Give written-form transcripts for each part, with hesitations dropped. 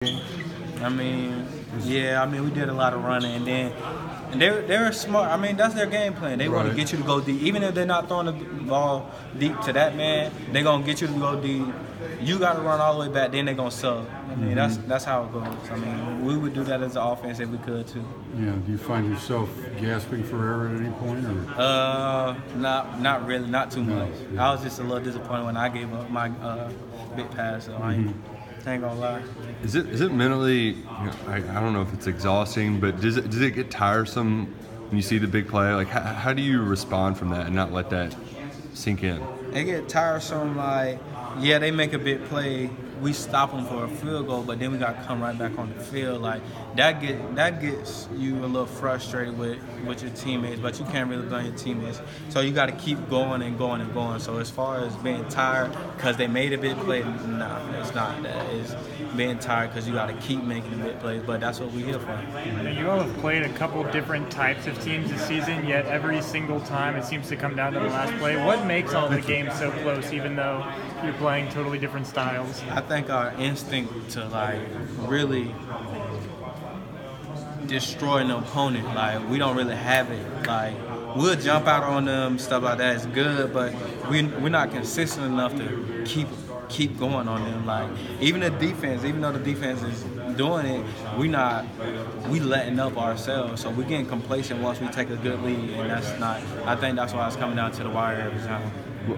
I mean, yeah, I mean, we did a lot of running, and then they were smart. I mean, that's their game plan. They want to get you to go deep. Even if they're not throwing the ball deep to that man, they're going to get you to go deep. You got to run all the way back, then they're going to sub. I mean, that's how it goes. I mean, we would do that as an offense if we could, too. Yeah, do you find yourself gasping for air at any point? Or? Not really, not too much. Yeah. I was just a little disappointed when I gave up my big pass, so I ain't gonna lie. Is it mentally? You know, I don't know if it's exhausting, but does it get tiresome when you see the big play? Like, how do you respond from that and not let that sink in? It get tiresome. Like, yeah, they make a big play, we stop them for a field goal, but then we got to come right back on the field. Like that gets you a little frustrated with your teammates, but you can't really blame your teammates. So you got to keep going and going and going. So as far as being tired because they made a big play, nah, it's not that. It's being tired because you got to keep making the big plays. But that's what we're here for. You all have played a couple different types of teams this season, yet every single time it seems to come down to the last play. What makes all the games so close, even though you're playing totally different styles? I think our instinct to like really destroy an opponent, like we don't really have it. Like we'll jump out on them, stuff like that is good, but we're not consistent enough to keep going on them. Like even the defense, even though the defense is doing it, we letting up ourselves. So we're getting complacent once we take a good lead, and that's not. I think that's why it's coming down to the wire every time.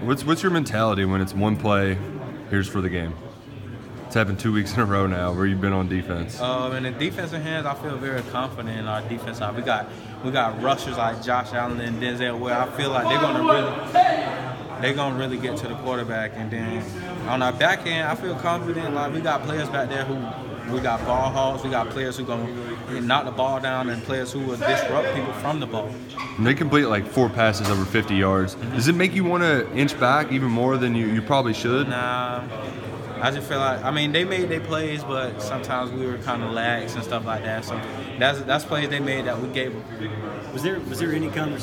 What's your mentality when it's one play, here's for the game? It's happened 2 weeks in a row now where you've been on defense. In the defensive hands, I feel very confident in our defense side. We got rushers like Josh Allen and Denzel where I feel like they're gonna really get to the quarterback. And then on our back end, I feel confident. Like we got players back there we got ball hogs. We got players who gonna knock the ball down and players who will disrupt people from the ball. And they complete like 4 passes over 50 yards. Does it make you want to inch back even more than you probably should? Nah. I just feel like, I mean, they made their plays, but sometimes we were kind of lax and stuff like that. So that's plays they made that we gave them. Was there any conversation